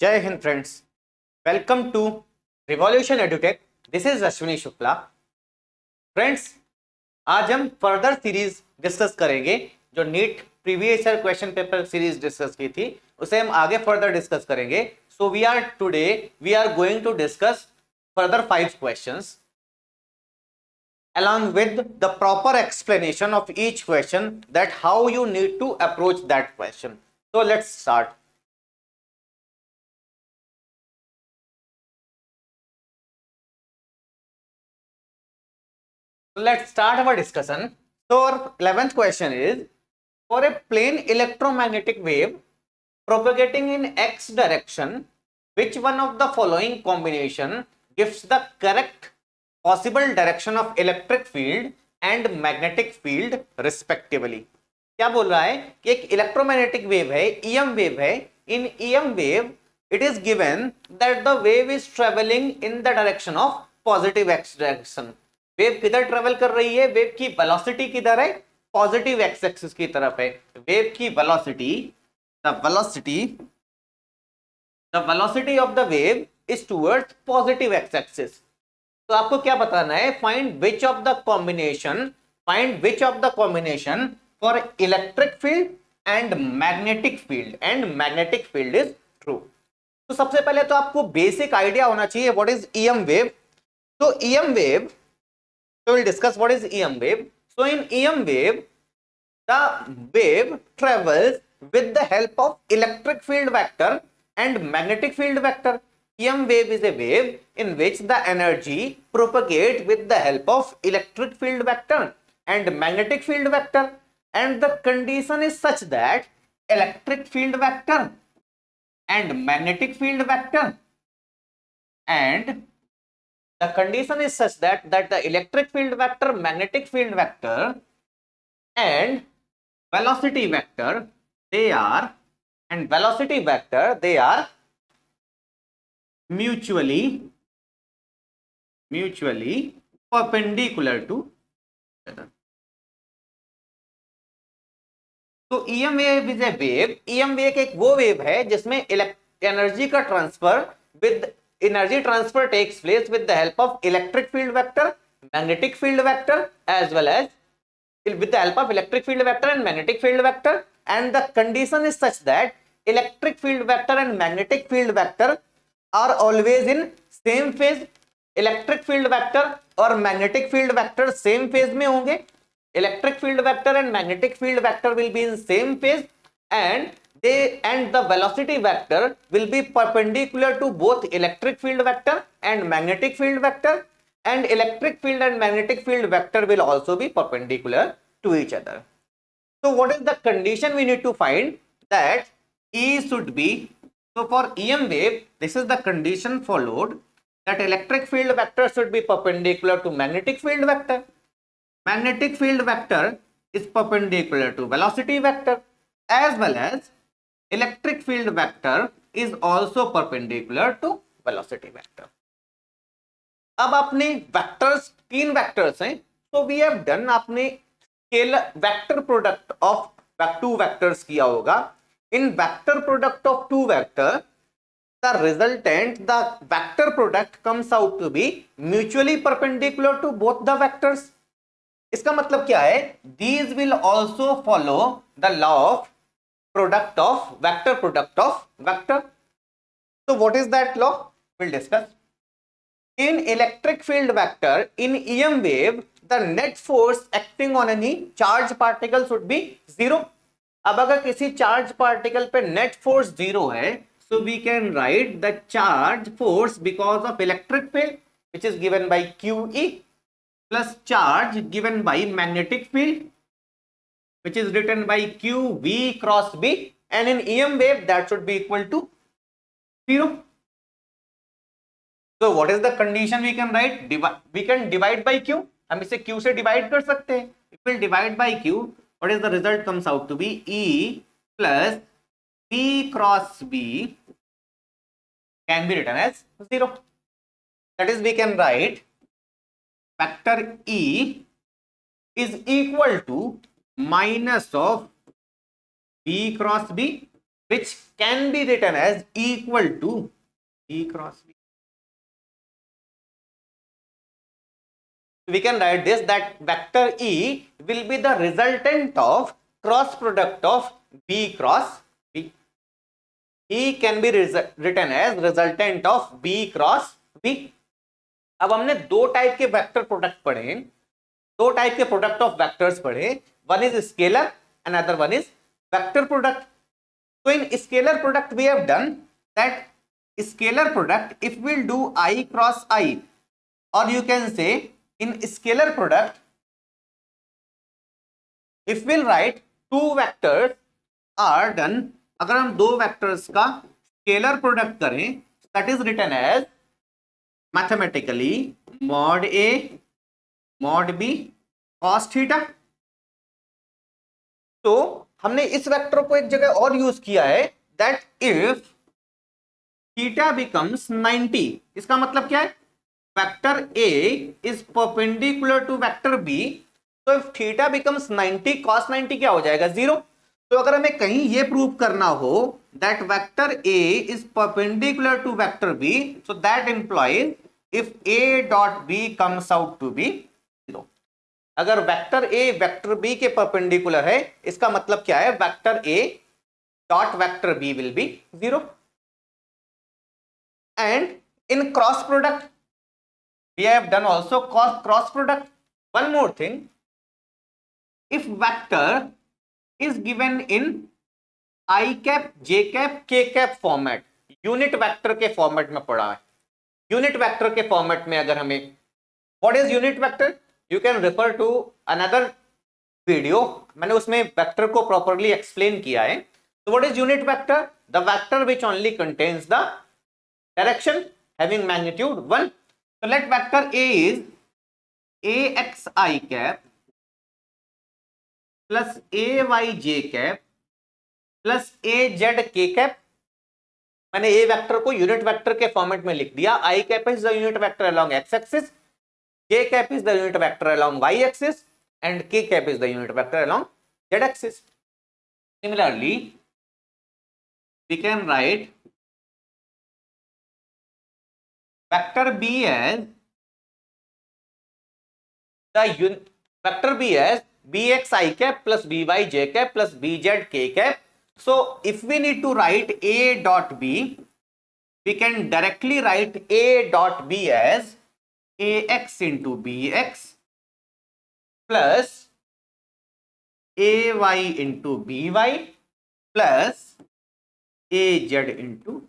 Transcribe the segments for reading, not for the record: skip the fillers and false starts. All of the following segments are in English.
जय हिंद friends, welcome to revolution edutech. This is Ashwini Shukla. Friends, आज हम फर्दर सीरीज डिस्कस करेंगे। जो NEET previous year question paper series discuss की थी उसे हम आगे फर्दर डिस्कस करेंगे। So we are going to discuss further 5 questions along with the proper explanation of each question, that how you need to approach that question. So let's start. Let's start our discussion. So our 11th question is, for a plane electromagnetic wave propagating in x direction, which one of the following combination gives the correct possible direction of electric field and magnetic field respectively? क्या बोल रहा है कि एक electromagnetic wave है, EM wave है। In EM wave it is given that the wave is travelling in the direction of positive x direction. Wave किधर travel कर रही है? वेव की वेलोसिटी किधर है? पॉजिटिव एक्स एक्सिस की तरफ है। वेव की velocity, the velocity of the wave is towards positive x axis. तो आपको क्या बताना है? Find which of the combination for electric field and magnetic field is true. तो सबसे पहले तो आपको बेसिक आइडिया होना चाहिए व्हाट इज ईएम वेव। तो EM wave, so we'll discuss what is EM wave. So in EM wave, the wave travels with the help of electric field vector and magnetic field vector. EM wave is a wave in which the energy propagates with the help of electric field vector and magnetic field vector, and the condition is such that electric field vector and magnetic field vector and the condition is such that the electric field vector, magnetic field vector and velocity vector, they are mutually perpendicular to each other. तो EM wave is a wave. EM wave एक वो wave है जिसमें energy का transfer with energy transfer takes place with the help of electric field vector, magnetic field vector, as well as with the help of electric field vector and magnetic field vector, and the condition is such that electric field vector and magnetic field vector are always in same phase. electric field vector और magnetic field vector same phase में होंगे. electric field vector and magnetic field vector will be in same phase, and the velocity vector will be perpendicular to both electric field vector and magnetic field vector, and electric field and magnetic field vector will also be perpendicular to each other. So what is the condition we need to find? That E should be, so for EM wave, this is the condition followed, that electric field vector should be perpendicular to magnetic field vector. Magnetic field vector is perpendicular to velocity vector, as well as electric field vector is also perpendicular to velocity vector. अब आपने vectors, 3 vectors हैं, तो we have done, आपने scalar vector product of 2 vectors किया होगा. इन vector product of 2 vector, the resultant, the vector product comes out to be mutually perpendicular to both the vectors. इसका मतलब क्या है? These will also follow the law of product of vector. So what is that law? We'll discuss. In electric field vector, in EM wave, the net force acting on any charge particle should be 0. अब अगर किसी charge particle पे net force 0 है, so we can write the charge force because of electric field, which is given by QE, plus charge given by magnetic field, which is written by QV cross B, and in EM wave that should be equal to 0. So what is the condition we can write? We can divide by Q. हम इसे Q से divide कर सकते हैं. If we divide by Q, what is the result? Comes out to be E plus P cross B can be written as 0. That is, we can write vector E is equal to minus of B cross B which can be written as equal to E cross B. We can write this, that vector E will be the resultant of cross product of B cross B. E can be written as resultant of B cross B. अब हमने दो type के vector product पढ़े, दो type के product of vectors पढ़े, one is scalar and other one is vector product. So in scalar product we have done that scalar product, if we'll do I cross I, or you can say in scalar product if we'll write two vectors are done, अगर हम दो vectors का scalar product करें, that is written as mathematically mod A mod B cos theta. तो हमने इस vector को एक जगह और यूज किया है, दैट इफ थीटा बिकम्स 90, इसका मतलब क्या है, vector A is perpendicular to vector B, तो इफ थीटा बिकम्स 90 cos 90 क्या हो जाएगा, 0. तो अगर हमें कहीं ये प्रूव करना हो that vector A is perpendicular to vector B, so that implies if A dot B comes out to be 0. अगर वेक्टर A वेक्टर B के परपेंडिकुलर है, इसका मतलब क्या है, vector A dot vector B will be 0. And in cross product we have done also cross product. One more thing, if vector is given in I cap J cap K cap format, unit vector के format में पढ़ा है. Unit vector के format में अगर हमें, what is unit vector, you can refer to another video, मैंने उसमें वेक्टर को प्रॉपर्ली एक्सप्लेन किया है. तो what is unit vector, the vector which only contains the direction having magnitude 1. So let vector A is AXI cap plus AYJ cap plus AZK cap. मैंने A vector को unit vector के format में लिख दिया. I cap is the unit vector along x axis, J cap is the unit vector along y axis, and K cap is the unit vector along z axis. Similarly, we can write vector B as vector B as bxi cap plus byj cap plus bzk cap. So if we need to write A dot B, we can directly write A dot B as ax into bx plus ay into by plus az into.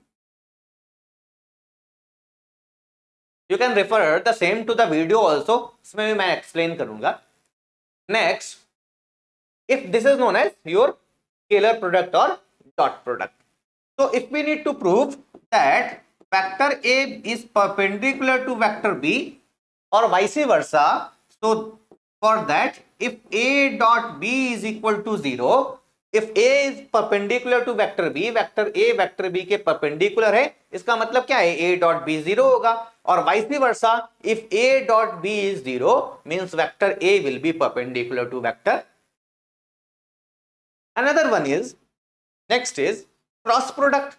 You can refer the same to the video also, इसमें भी मैं explain करूंगा. Next, if this is known as your scalar product or dot product. So if we need to prove that vector A is perpendicular to vector B or vice versa, so for that if A dot B is equal to 0, if A is perpendicular to vector B, vector A vector B के perpendicular है, इसका मतलब क्या है, A dot B 0 होगा. और vice versa, if A dot B is 0 means vector A will be perpendicular to vector. Another one is, next is cross product.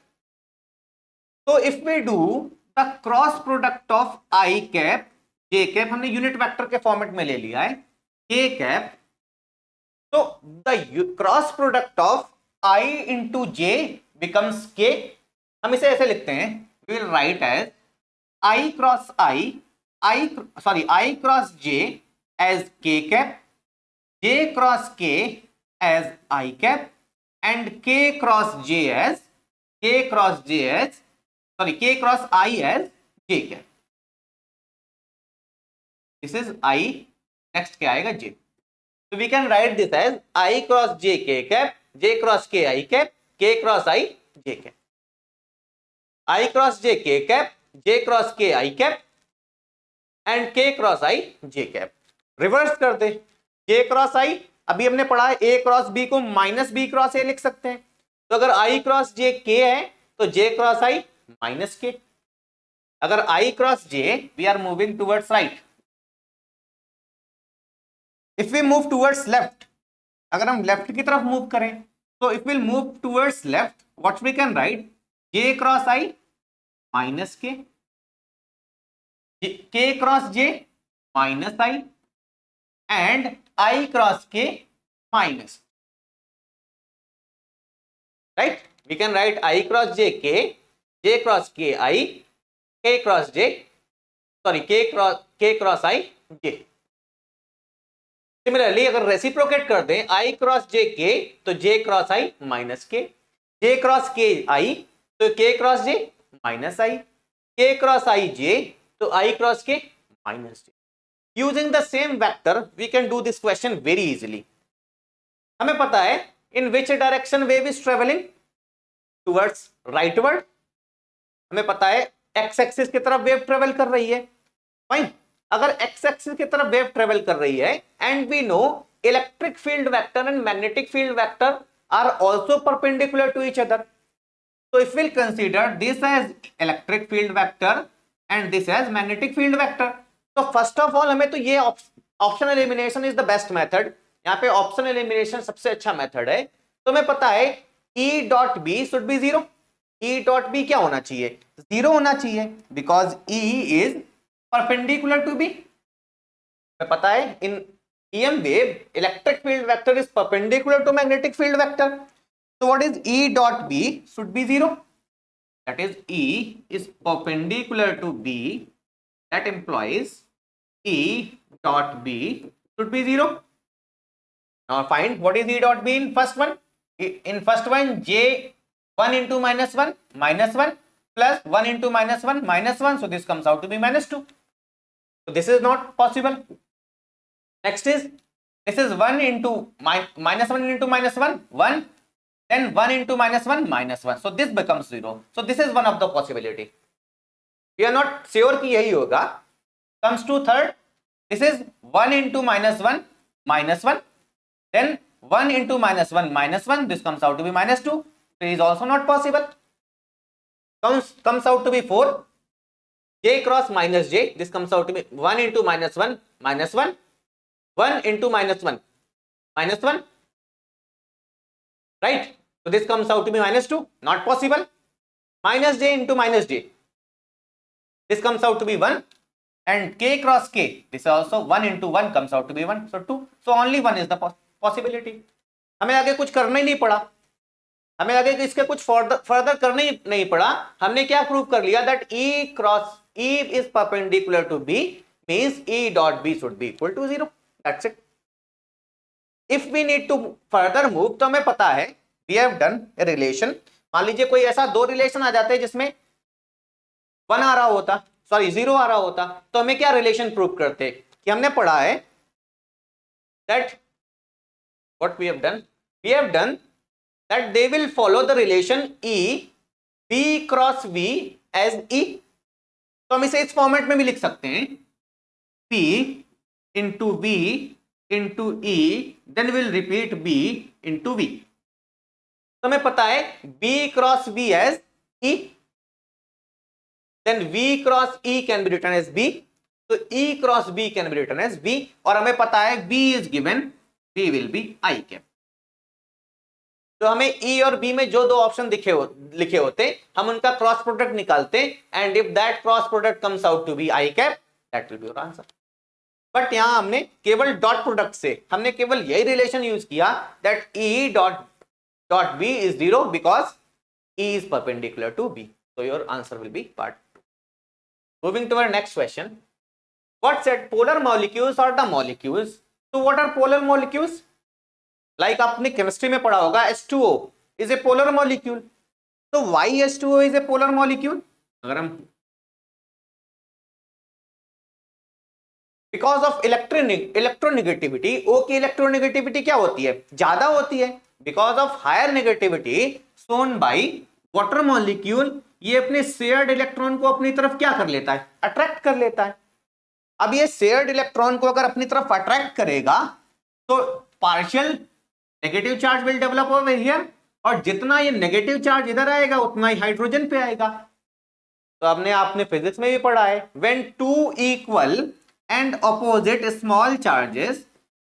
So if we do the cross product of I cap J cap, हमने unit vector के format में ले लिया है, K cap, so the cross product of I into J becomes K. हम इसे ऐसे लिखते हैं, we will write as I cross I cross J as K cap, J cross K as I cap, and K cross I as J cap. This is I. Next क्या आएगा, J. So we can write this as I cross J K cap, J cross K I cap, K cross I J cap. I cross J K cap, J cross K I cap and K cross I J cap. Reverse कर दे, J cross I, अभी हमने पढ़ा है A cross B को minus B cross A लिख सकते हैं. तो अगर I cross J K है तो J cross I minus K. अगर I cross J, we are moving towards right. If we move towards left, अगर हम लेफ्ट की तरफ मूव करें, तो if we'll move towards left, what we can write, J cross I minus K, K cross J minus I, and I cross K minus, right? We can write I cross J K, J cross K I, K cross J, sorry, K cross I J. Similarly अगर reciprocate कर दें I cross J K तो J cross I minus K, J cross K I तो K cross J minus I, K cross I J तो I cross K minus J. Using the same vector we can do this question very easily. हमें पता है in which direction wave is traveling, towards rightward. हमें पता है x axis की तरफ wave travel कर रही है, फाइन. अगर x एक्सिस की तरफ वेव ट्रेवल कर रही है and we know electric field vector and magnetic field vector are also perpendicular to each other, so if we'll consider this as electric field vector and this as magnetic field vector, तो first of all हमें तो ये option elimination is the best method. यहाँ पे option elimination सबसे अच्छा method है. तो हमें पता है E dot b should be zero. E dot b क्या होना चाहिए, जीरो होना चाहिए, because E is perpendicular to b. हमें पता है इन EM wave electric field vector is perpendicular to magnetic field vector. So what is E dot B should be zero. That is E is perpendicular to B. That implies E dot B should be zero. Now find what is E dot B in first one. In first one, J 1 into minus 1 plus 1 into minus 1 minus 1. So this comes out to be minus 2. So this is not possible. Next is, this is 1 into minus 1 into minus 1, 1. Then 1 into minus 1, minus 1. So this becomes 0. So this is one of the possibility. We are not sure कि यही होगा. Comes to third. This is 1 into minus 1, minus 1. Then 1 into minus 1, minus 1. This comes out to be minus 2. It is also not possible. Comes out to be 4. J cross minus J. This comes out to be 1 into minus 1, minus 1. 1 into minus 1, minus 1. Right? So this comes out to be minus 2. Not possible. Minus J into minus J. This comes out to be 1. And K cross K. This also 1 into 1 comes out to be 1. So 2. So only 1 is the possibility. हमें आगे कुछ करना ही नहीं पड़ा. हमें आगे इसके कुछ फर्दर करना ही नहीं पड़ा. हमने क्या प्रूव कर लिया that E cross E is perpendicular to B means E dot B should be equal to 0. That's it. If we need to further move, तो हमें पता है we have done a relation. मान लीजिए कोई ऐसा दो रिलेशन आ जाते हैं जिसमें 1 आ रहा होता, सॉरी 0 आ रहा होता, तो हमें क्या रिलेशन प्रूव करते कि हमने पढ़ा है that what we have done that they will follow the relation E B cross V as E. तो हम इसे इस फॉर्मेट में भी लिख सकते हैं P into V into E, then we'll repeat B into V. तो हमें पता है B cross V as E, then V cross E can be written as B, तो E cross B can be written as B, और हमें पता है B is given, B will be I cap. तो हमें E और B में जो दो ऑप्शन लिखे होते हम उनका क्रॉस प्रोडक्ट निकालते, and if that cross product comes out to be I cap, that will be your answer. But यहां हमने केवल डॉट प्रोडक्ट से हमने केवल यही रिलेशन यूज किया that E dot B is 0 because E is perpendicular to B. So your answer will be part 2. Moving to our next question. What said polar molecules or the molecules? So what are polar molecules? Like आपने chemistry में पढ़ा होगा H2O is a polar molecule. So why H2O is a polar molecule? अगर हम because of electronegativity. O की electronegativity क्या होती है, ज्यादा होती है. Because of higher negativity shown by water molecule, ये अपने शेयर्ड इलेक्ट्रॉन को अपनी तरफ क्या कर लेता है, अट्रैक्ट कर लेता है. अब ये शेयर्ड इलेक्ट्रॉन को अगर अपनी तरफ अट्रैक्ट करेगा तो partial negative charge will develop over here, और जितना ये नेगेटिव चार्ज इधर आएगा उतना ही हाइड्रोजन पे आएगा. तो आपने फिजिक्स में भी पढ़ा है when two equal and opposite small charges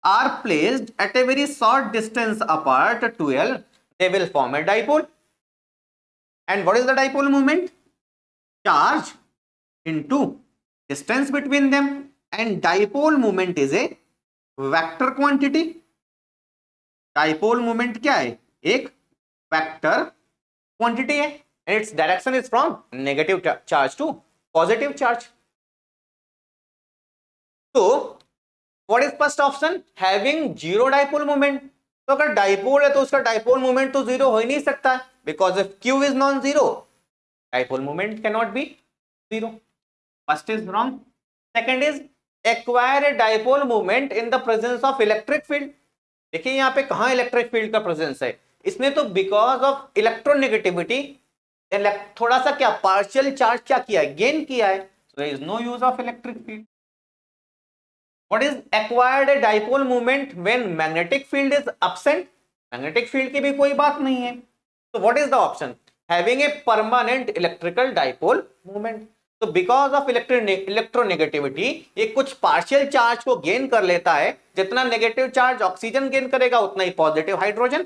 are placed at a very short distance apart, 12, they will form a dipole. And what is the dipole moment? Charge into distance between them. And dipole moment is a vector quantity. Dipole moment क्या है? एक vector quantity है, and its direction is from negative charge to positive charge. So what is first option? Having zero dipole moment. तो अगर dipole है तो उसका dipole moment तो जीरो हो ही नहीं सकता, because if Q is non zero dipole moment can not be zero. First is wrong. Second is acquire a dipole moment in the presence of electric field. देखिए यहाँ पे कहां इलेक्ट्रिक फील्ड का presence है, इसने तो बिकॉज ऑफ इलेक्ट्रोनेगेटिविटी थोड़ा सा क्या पार्शियल चार्ज क्या किया है, गेन किया है. So there is no use of electric field. What is acquired a dipole moment when magnetic field is absent? Magnetic field की भी कोई बात नहीं है. So what is the option? Having a permanent electrical dipole moment. So because of electronegativity ये कुछ partial charge को gain कर लेता है, जितना negative charge ऑक्सीजन gain करेगा उतना ही positive hydrogen.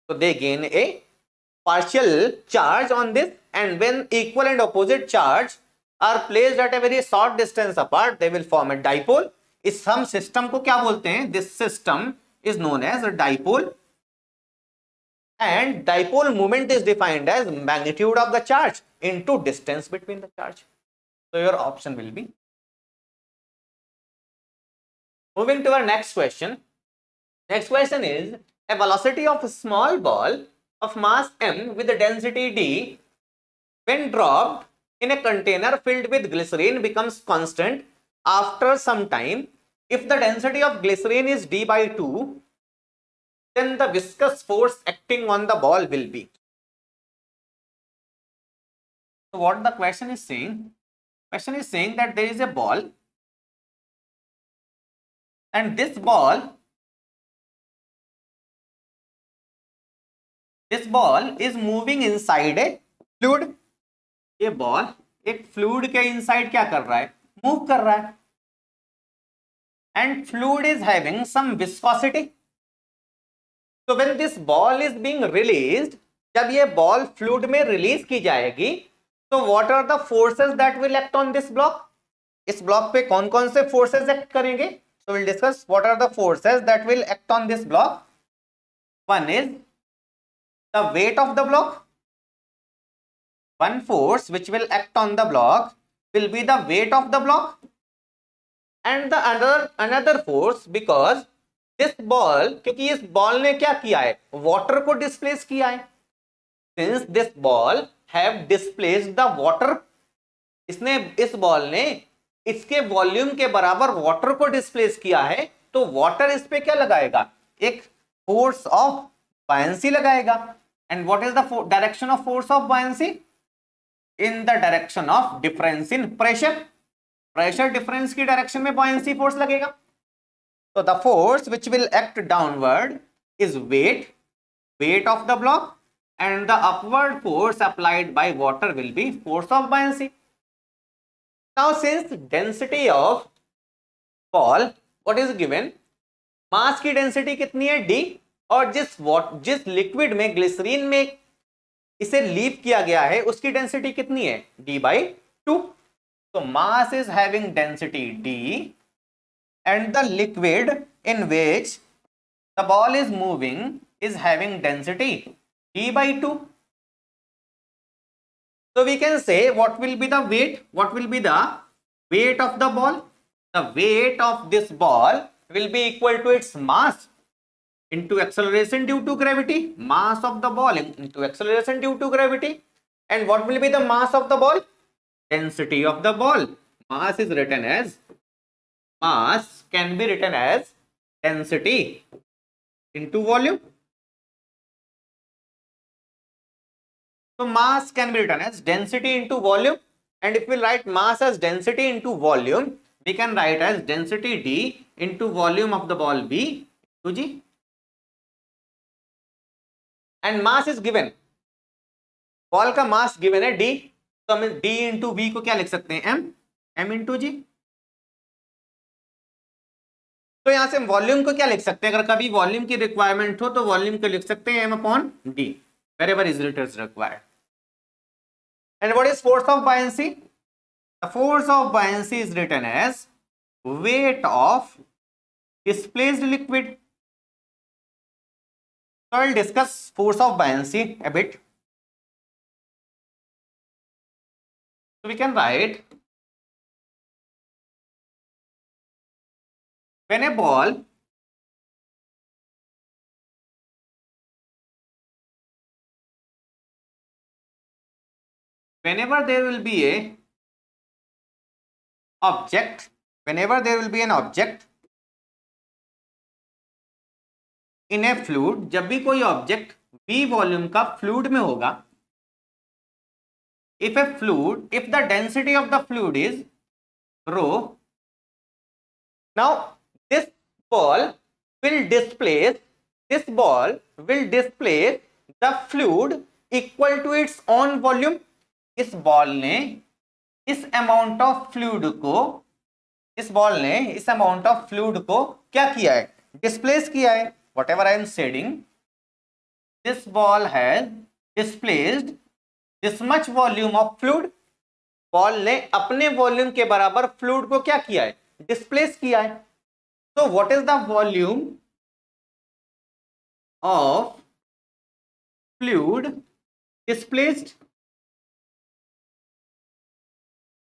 So they gain a partial charge on this, and when equal and opposite charge are placed at a very short distance apart, they will form a dipole. इस हम system को क्या बोलते हैं? This system is known as dipole, and dipole moment is defined as magnitude of the charge into distance between the charge. So your option will be. Moving to our next question. Next question is a velocity of a small ball of mass m with a density d when dropped in a container filled with glycerine becomes constant after some time. If the density of glycerine is d by 2, then the viscous force acting on the ball will be. So what the question is saying? Question is saying that there is a ball, and this ball is moving inside a fluid. ये ball एक fluid के inside क्या कर रहा है? Move कर रहा है. And fluid is having some viscosity. So when this ball is being released, जब ये बॉल फ्लूइड में रिलीज की जाएगी, तो what are the forces that will act on this block? इस ब्लॉक पे कौन कौन से फोर्सेस एक्ट करेंगे? So will discuss what are the forces that will act on this block. One is the weight of the block. One force which will act on the block will be the weight of the block, and the another force, because this ball, क्योंकि इस ball ने क्या किया है? Water को displace किया है. Since this ball have displaced the water, इसने इस बॉल ने इसके वॉल्यूम के बराबर वाटर को डिस्प्लेस किया है, तो वाटर इस पे क्या लगाएगा? एक फोर्स ऑफ बायंसी लगाएगा. And what is the direction of force of buoyancy? In the direction of difference in pressure. Pressure difference की direction में buoyancy force लगेगा. So the force which will act downward is weight of the block, and the upward force applied by water will be force of buoyancy. Now since density of ball, what is given? Mass की density कितनी है? D. और जिस liquid में glycerine में इसे leave किया गया है उसकी डेंसिटी कितनी है? d by 2. तो mass is having density d, and the liquid in which the ball is moving is having density d by 2. So we can say what will be the weight? What will be the weight of the ball? The weight of this ball will be equal to its mass into acceleration due to gravity. Mass of the ball into acceleration due to gravity. And what will be the mass of the ball? Density of the ball. Mass is written as, mass can be written as density into volume. So mass can be written as density into volume, and if we write mass as density into volume, we can write as density d into volume of the ball b into g. And mass is given, ball का mass given है d, तो हम d into v को क्या लिख सकते हैं? m into जी. तो यहां से हम वॉल्यूम को क्या लिख सकते हैं? अगर कभी वॉल्यूम की रिक्वायरमेंट हो तो वॉल्यूम को लिख सकते हैं m upon d, wherever is it is required. And what is force of buoyancy? The force of buoyancy is written as weight of displaced liquid. So I will discuss force of buoyancy a bit. So we can write, when a ball whenever there will be a object, whenever there will be an object in a fluid, जब भी कोई object v volume का fluid में होगा, if the density of the fluid is rho, now this ball will displace the fluid equal to its own volume. इस ball ने इस amount of fluid को क्या किया है? डिस्प्लेस किया है. Whatever I am saying, this ball has displaced this much volume of fluid. Ball ने अपने वॉल्यूम के बराबर फ्लूइड को क्या किया है? डिस्प्लेस किया है. So what is the volume of fluid displaced?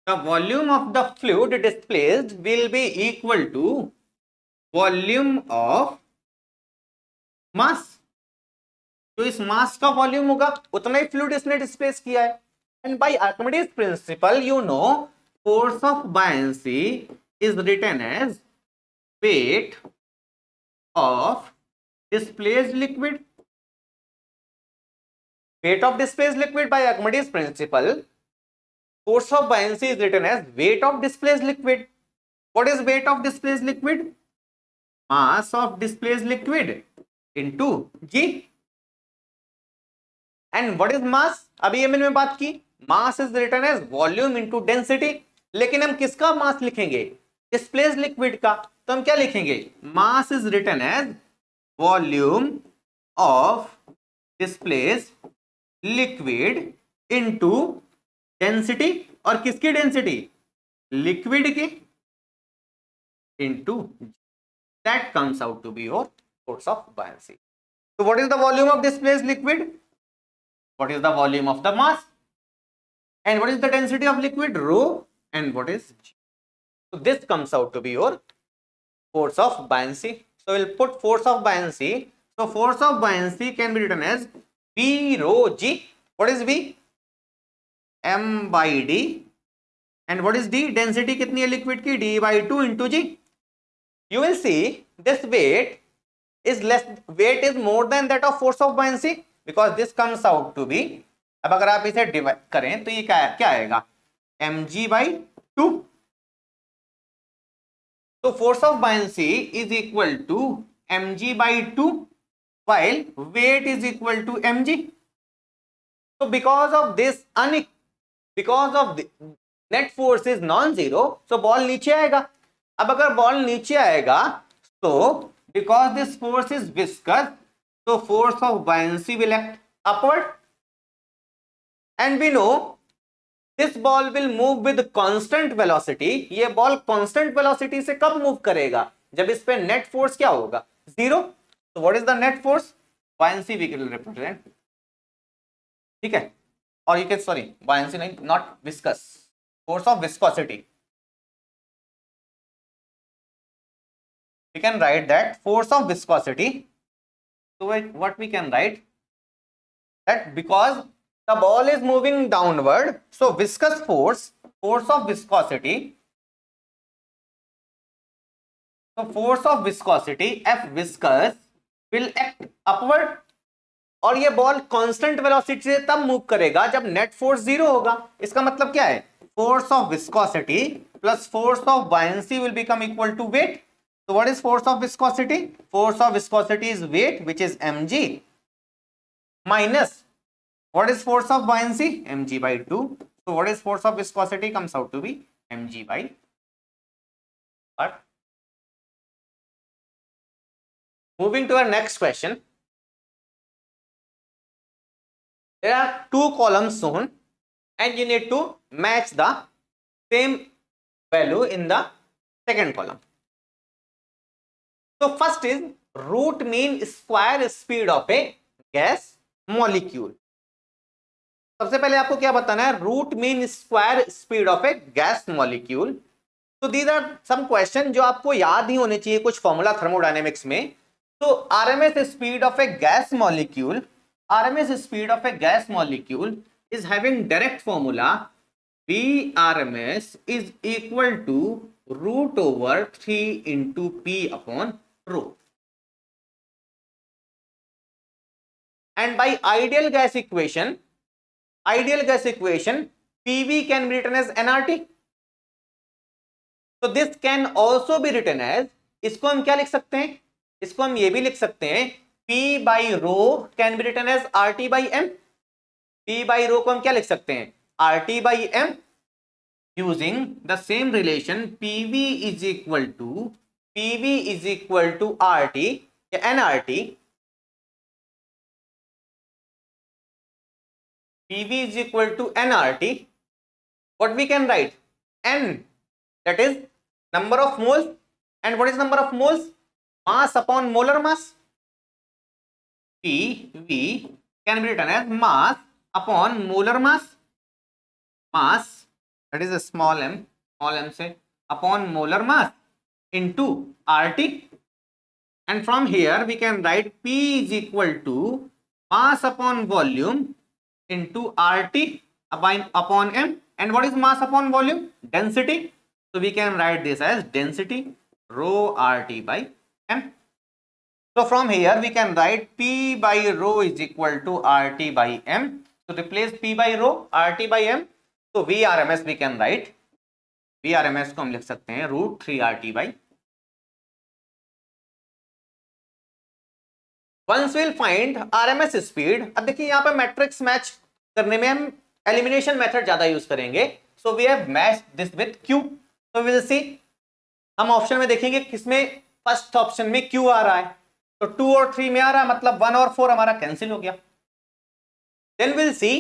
The volume of the fluid displaced will be equal to volume of mass. जो इस मास का वॉल्यूम होगा उतना ही फ्लूइड इसने डिस्प्लेस किया है. And by Archimedes principle you know force of buoyancy is written as weight of displaced liquid. Weight of displaced liquid by Archimedes principle. Force of buoyancy is written as weight of displaced liquid. What is weight of displaced liquid? Mass of displaced liquid into g. And what is mass? अभी ये मैंने बात की. Mass is written as volume into density. लेकिन हम किसका मास लिखेंगे? Displaced liquid का. तो हम क्या लिखेंगे? Mass is written as volume of displaced liquid into density. और किसकी डेंसिटी? लिक्विड की into. That comes out to be your force of buoyancy. So what is the volume of displaced liquid? What is the volume of the mass? And what is the density of liquid? Rho. And what is G? So this comes out to be your force of buoyancy. So we'll put force of buoyancy. So force of buoyancy can be written as V rho G. What is V? M by D. And what is D? Density कितनी है liquid की? D by 2 into G. You will see this weight is more than that of force of buoyancy because this comes out to be, अब अगर आप इसे divide करें तो ये क्या आएगा? mg by 2. So force of buoyancy is equal to mg by 2 while weight is equal to mg. So because of the net force is non-zero, so ball नीचे आएगा. अब अगर बॉल नीचे आएगा तो because this force is viscous, so force of buoyancy will act upward. And we know this ball will move with constant velocity. ये ball constant velocity से कब मूव करेगा? जब इस पे net force क्या होगा? Zero. So what is the net force? Buoyancy we will represent. ठीक है. और you can, sorry, buoyancy नहीं, not viscous. Force of viscosity. We can write that force of viscosity. So what we can write? That because the ball is moving downward, so viscous force of viscosity. So force of viscosity F viscous will act upward. और ये ball constant velocity से तब move करेगा जब net force zero होगा. इसका मतलब क्या है? Force of viscosity plus force of buoyancy will become equal to weight. So what is force of viscosity? Force of viscosity is weight, which is mg, minus what is force of buoyancy? Mg by 2. So what is force of viscosity? Comes out to be mg by what? Moving to our next question. There are two columns shown. and you need to match the same value in the second column. So first is root mean square speed of a gas molecule. सबसे पहले आपको क्या बताना है, root mean square speed of a gas molecule. तो these are some question जो आपको याद ही होने चाहिए, कुछ फॉर्मूला थर्मोडायनेमिक्स में. तो RMS speed of a gas molecule, RMS speed of a gas molecule is having direct formula Vrms is equal to root over 3 into P upon rho. And by ideal gas equation, PV can be written as nRT. So this can also be written as, इसको हम क्या लिख सकते हैं, इसको हम ये भी लिख सकते हैं, P by rho can be written as RT by M. P by rho को हम क्या लिख सकते हैं, RT by M, using the same relation PV is equal to RT या nRT. PV is equal to nRT. What we can write, N, that is number of moles. And what is number of moles? Mass upon molar mass. PV can be written as mass upon molar mass. Mass, that is a small m say, upon molar mass into RT. And from here we can write P is equal to mass upon volume into RT upon M. And what is mass upon volume? Density. So we can write this as density rho RT by M. So from here we can write P by rho is equal to RT by M. So replace P by rho, RT by M. So Vrms we can write, Vrms को हम लिख सकते हैं √3RT by. Once we'll find RMS speed. अब देखिए यहाँ पे matrix match करने में हम एलिमिनेशन मेथड ज्यादा यूज करेंगे. So we have matched this with Q. तो वी विल सी, हम ऑप्शन में देखेंगे किसमें, फर्स्ट ऑप्शन में Q आ रहा है, तो 2 और 3 में आ रहा है, मतलब 1 और 4 हमारा कैंसिल हो गया. Then will see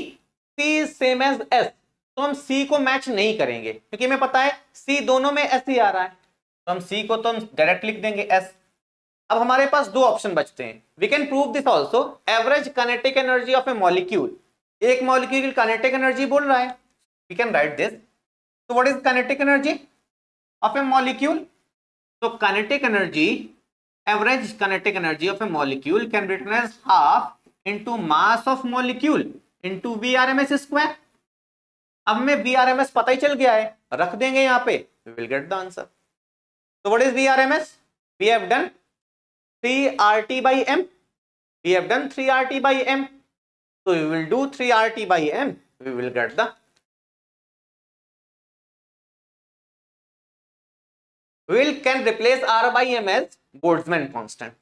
C is same as S. तो हम C को मैच नहीं करेंगे क्योंकि हमें पता है C दोनों में S ही आ रहा है, तो हम C को तो हम डायरेक्ट लिख देंगे S. अब हमारे पास दो ऑप्शन बचते हैं. We can prove this also. Average kinetic energy of a molecule, एक मॉलिक्यूल की काइनेटिक एनर्जी बोल रहा है, वी कैन राइट दिस. तो what is kinetic energy of a molecule? तो kinetic energy, average kinetic energy of a molecule can be written as half into mass of molecule into Vrms square. अब हमें Vrms पता ही चल गया है, रख देंगे यहाँ पे, we will get the answer. तो what is Vrms? We have done 3RT by M. We have done 3RT by M. So we will do 3RT by M. We will get the. We can replace R by M as Boltzmann constant.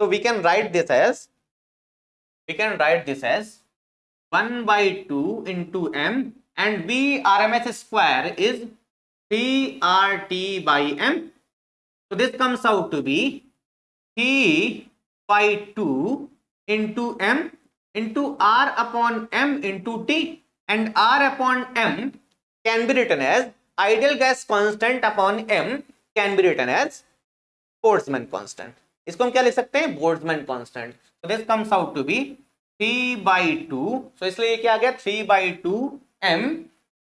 So we can write this as 1 by 2 into M, and Vrms square is 3RT by M. So this comes out to be 3 by 2 into M into R upon M into T, and R upon M can be written as ideal gas constant upon M can be written as Boltzmann constant. इसको हम क्या लिख सकते हैं, Boltzmann constant. So this comes out to be 3 by 2. So इसलिए क्या आ गया, 3 by 2 M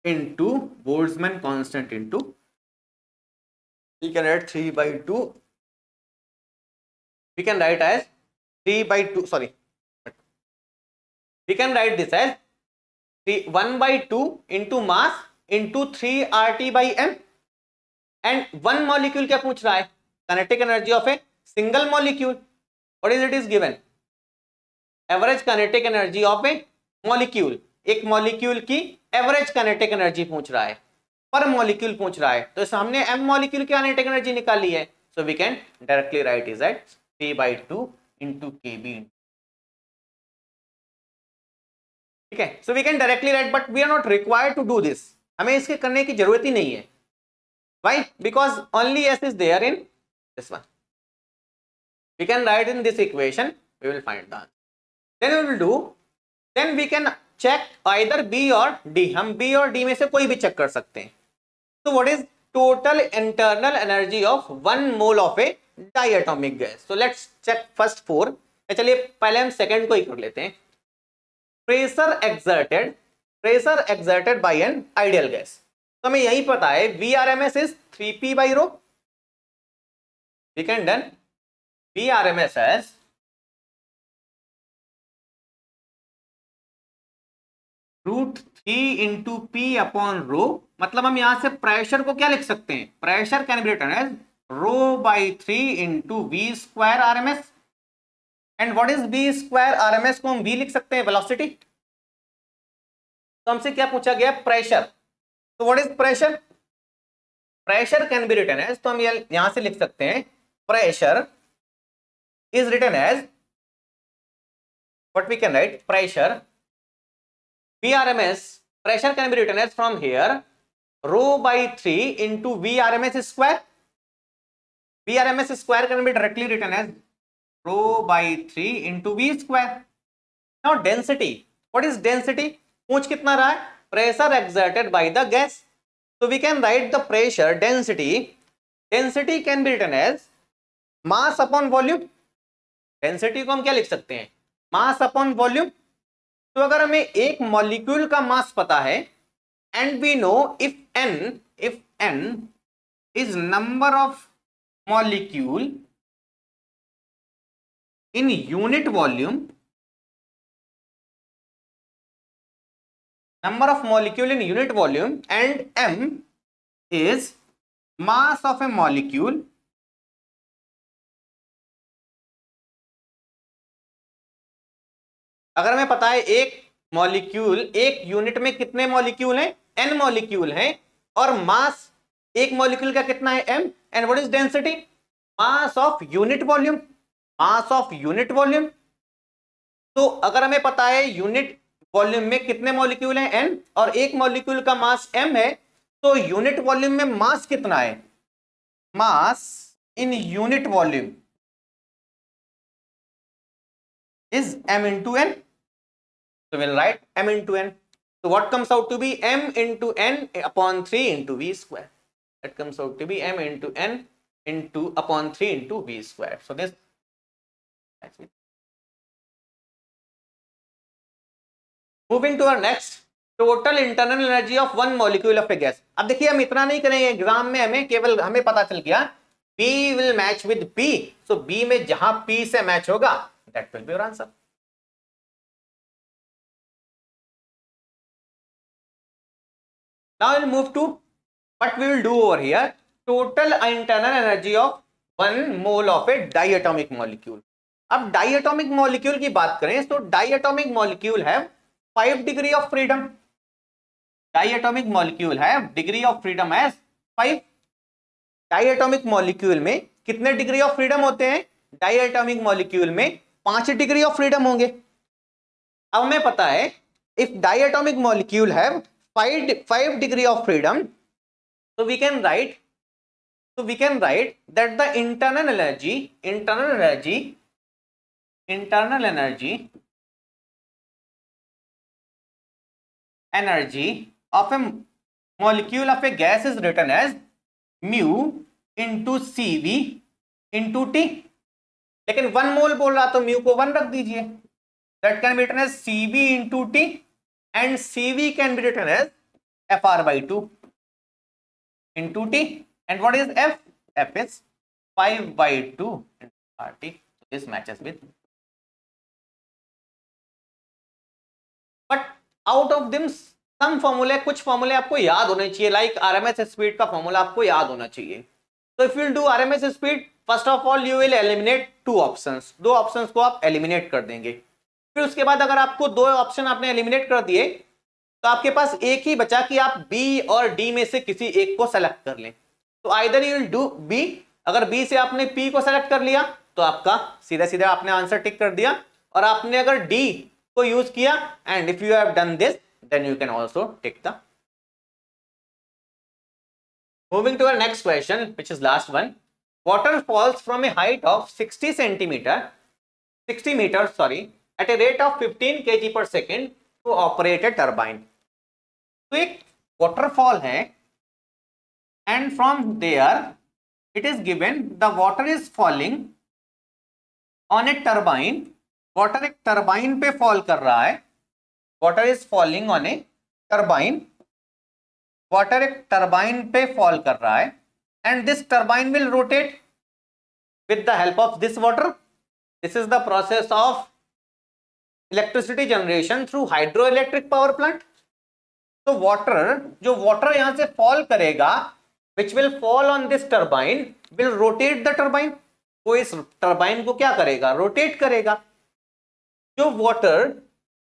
into Boltzmann constant into, we can write 3 by 2. We can write as 3 by 2, sorry, we can write this as 1 by 2 into mass into 3RT by M. And one molecule क्या पूछ रहा है, kinetic energy of a single molecule. What is it is given? Average kinetic energy of a molecule. एक molecule की average kinetic energy पूछ रहा है, per molecule पूछ रहा है, तो सामने M molecule की kinetic energy निकाली है. So we can directly write is that 3 by 2 into Kb. ठीक है, so we can directly write, but we are not required to do this. हमें इसके करने की जरूरत ही नहीं है. Why? Because only S is there in this one. We can write in this equation, we will find the answer. Then we will do, then we can check either B और D, हम B और D में से कोई भी check कर सकते हैं। तो what is total internal energy of 1 mole of a diatomic gas? So let's check first 4। चलिए पहले हम सेकंड को ही कर लेते हैं। Pressure exerted by an ideal gas. तो हमें यही पता है Vrms is 3p by rho। We can done Vrms as √3 into p upon rho। मतलब हम यहां से प्रेशर को क्या लिख सकते हैं? Pressure can be written as ρ/3 into v square RMS। And what is v square RMS को हम v लिख सकते हैं वेलोसिटी। तो हमसे क्या पूछा गया? प्रेशर। तो what is pressure? Pressure can be written as, तो हम यहां से लिख सकते हैं pressure is written as, what we can write, pressure Vrms, pressure can be written as from here ρ/3 into Vrms square। Vrms square can be directly written as ρ/3 into v square। Now density, what is density? पूछ कितना रहा है? Pressure exerted by the gas। So we can write the pressure density can be written as mass upon volume। Density को हम क्या लिख सकते हैं? Mass upon volume। तो अगर हमें एक मॉलिक्यूल का मास पता है and we know if n is number of molecule in unit volume, number of molecule in unit volume and m is mass of a molecule, अगर हमें पता है एक मॉलिक्यूल, एक यूनिट में कितने मॉलिक्यूल हैं? n मॉलिक्यूल हैं, और मास एक मॉलिक्यूल का कितना है? m। And what is density? Mass of unit volume, mass of unit volume. तो अगर हमें पता है यूनिट वॉल्यूम में कितने मॉलिक्यूल हैं? n, और एक मॉलिक्यूल का मास m है, तो यूनिट वॉल्यूम में मास कितना है? Mass in unit volume is m into n। So we'll write m into n। So what comes out to be m into n upon 3 into v square? That comes out to be m into n into upon 3 into v square। So this, that's it। Moving to our next, total internal energy of one molecule of a gas। अब देखिए हम इतना नहीं करेंगे exam में, हमें पता चल गया P will match with P। So B में जहां P से मैच होगा that will be your answer। Now we'll move to what we will do over here, total internal energy of 1 mole of a diatomic molecule। अब diatomic molecule की बात करें तो diatomic molecule have 5 degree of freedom। diatomic molecule have degree of freedom as 5। diatomic molecule में कितने degree of freedom होते हैं? diatomic molecule में 5 डिग्री ऑफ फ्रीडम होंगे। अब हमें पता है if diatomic molecule have 5 degree of freedom, so we can write that the internal energy of a molecule of a gas is written as mu into Cv into T। लेकिन 1 मोल बोल रहा तो mu को 1 रख दीजिए। That can be written as Cv into T and Cv can be written as Fr/2 into T। And what is F? F is 5/2 into RT। So this matches with। But out of them some formula, कुछ फॉर्मूले आपको याद होने चाहिए, like RMS speed का formula आपको याद होना चाहिए। तो if you do RMS speed, first of all you will eliminate 2 options. 2 options को आप एलिमिनेट कर देंगे। फिर उसके बाद अगर आपको 2 ऑप्शन आपने एलिमिनेट कर दिए तो आपके पास एक ही बचा कि आप बी और डी में से किसी एक को सेलेक्ट कर लें। तो either you will do B. अगर बी से आपने पी को सेलेक्ट कर लिया तो आपका सीधा सीधा आपने आंसर टिक कर दिया, और आपने अगर डी को यूज किया and if you have done this then you can also tick the. Moving to our next question, which is last one. Water falls from a height of 60 meters at a rate of 15 kg per second to operate a turbine. तो एक waterfall है and from there it is given the water is falling on a turbine. Water एक turbine पे fall कर रहा है, water is falling on a turbine, water एक turbine पे फॉल कर रहा है and this turbine will rotate with the help of this water. This is the process of electricity generation through hydroelectric power plant. तो water, जो water यहां से fall करेगा, which will fall on this turbine, will rotate the turbine. वो इस turbine को क्या करेगा, रोटेट करेगा। जो वाटर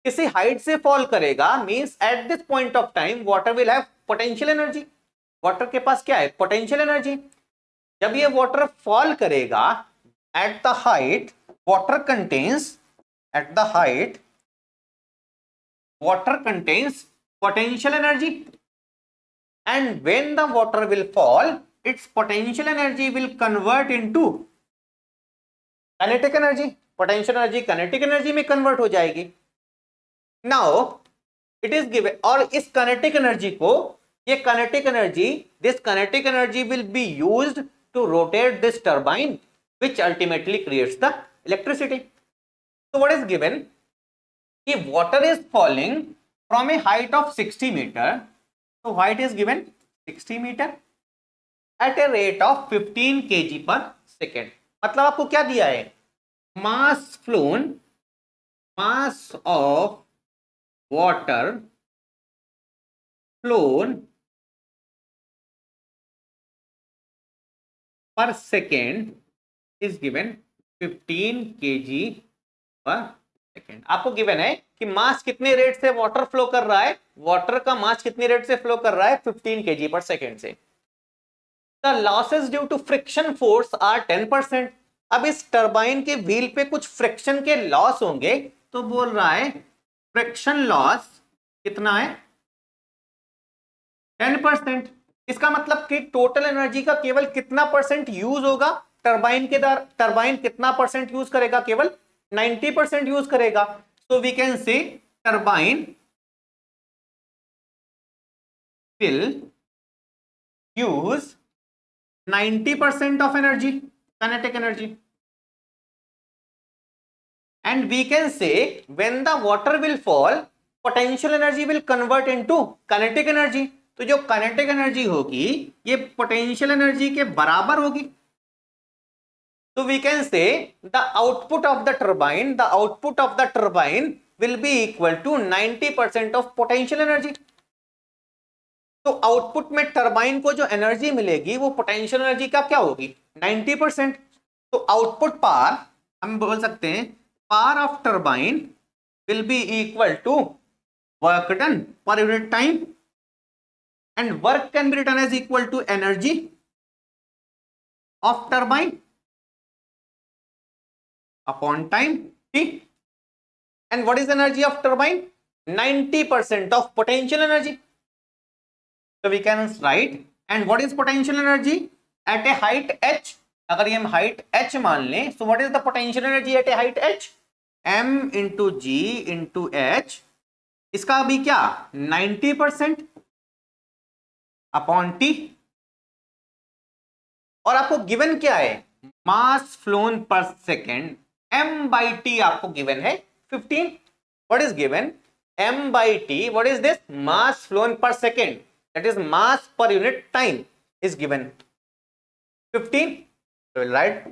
किसी हाइट से फॉल करेगा means at this point of time water will have potential energy. Water के पास क्या है, पोटेंशियल एनर्जी। जब ये वाटर फॉल करेगा at the height, water contains at the height, water contains potential energy, and when the water will fall, its potential energy will convert into kinetic energy. Potential energy kinetic energy में convert हो जाएगी। Now it is given, और इस kinetic energy को, ये kinetic energy, this kinetic energy will be used to rotate this turbine, which ultimately creates the electricity. So what is given? If water is falling from a height of 60 meter, so height is given 60 meter at a rate of 15 kg per second. मतलब आपको क्या दिया है, mass flown, mass of water flown per second is given 15 kg per second. आपको given है कि मास कितने rate से वाटर फ्लो कर रहा है, वाटर का मास कितनी रेट से फ्लो कर रहा है, 15 kg पर सेकेंड से। The losses due to friction force are 10%। अब इस टरबाइन के व्हील पे कुछ फ्रिक्शन के लॉस होंगे, तो बोल रहा है फ्रिक्शन लॉस कितना है, 10%। इसका मतलब कि टोटल एनर्जी का केवल कितना परसेंट यूज होगा, टरबाइन के द्वारा, टरबाइन कितना परसेंट यूज करेगा, केवल 90% यूज करेगा। So we can say turbine will use 90% of energy, kinetic energy, and we can say when the water will fall, potential energy will convert into kinetic energy. तो जो kinetic energy होगी ये potential energy के बराबर होगी। So we can say the output of the turbine, the output of the turbine will be equal to 90% of potential energy. तो output में turbine को जो एनर्जी मिलेगी वो पोटेंशियल एनर्जी का क्या होगी, 90%। तो आउटपुट पावर हम बोल सकते हैं power of turbine will be equal to work done per unit time, and work can be written as equal to energy of turbine upon time T. And what is energy of turbine, 90% of potential energy. So we can write, and what is potential energy at a height h? अगर ये हम height h मान लें, so what is the potential energy at a height h? m into g into h, इसका अभी क्या 90% upon t, और आपको गिवन क्या है, मास फ्लोन पर सेकेंड m by t आपको गिवन है 15। what is given, m by t, what is this, mass flown per second, that is mass per unit time is given 15. So we'll write,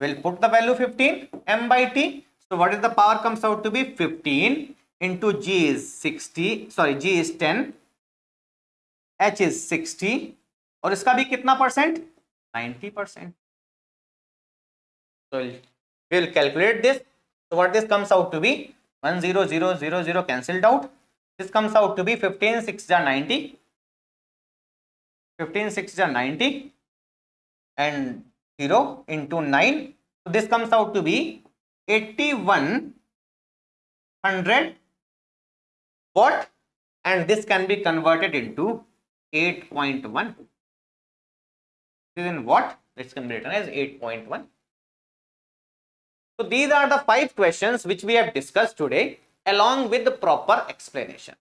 we'll put the value 15 m by t. So what is the power comes out to be 15 into g is 60, sorry g is 10, h is 60, और इसका भी कितना percent, 90%. So we'll calculate this. So what this comes out to be, 1 0 0 0 0 cancelled out. This comes out to be 15 6 are 90. 15 6 are 90 and 0 into 9. So this comes out to be 8100 watt, and this can be converted into 8.1. This is in watt, this can be written as 8.1. So these are the 5 questions which we have discussed today. along with the proper explanation.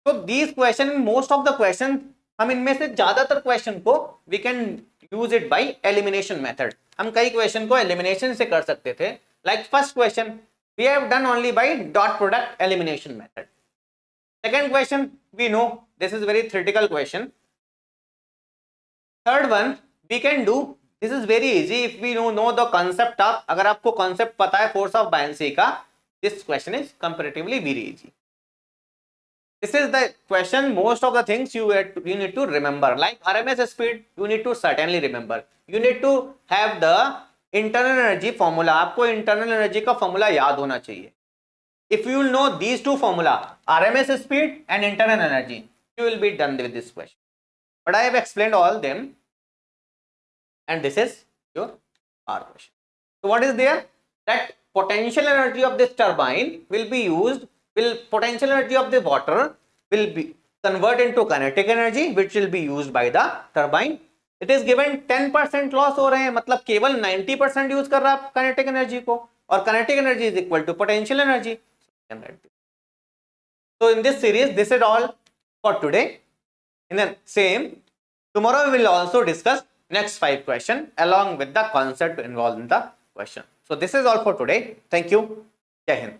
So these question, most of the question, हम इनमें से ज्यादातर question को we can use it by elimination method. हम कई question को elimination से कर सकते थे. Like first question we have done only by dot product elimination method. Second question we know this is very theoretical question. Third one we can do, this is very easy if we know the concept of, अगर आपको concept पता है force of buoyancy का, this question is comparatively very easy. This is the question, most of the things you need to remember, like RMS speed you need to certainly remember. You need to have the internal energy formula, आपको internal energy का formula याद होना चाहिए. If you will know these two formula, RMS speed and internal energy, you will be done with this question. But I have explained all them, and this is your R question. So what is there? That potential energy of this turbine will be used, potential energy of the water will be converted into kinetic energy which will be used by the turbine. It is given 10% loss हो रहे हैं, मतलब केवल 90% use कर रहा है kinetic energy को, और kinetic energy is equal to potential energy. So in this series, this is all for today. In the same, tomorrow we will also discuss next 5 questions along with the concept involved in the question. So this is all for today. Thank you. Jai Hind.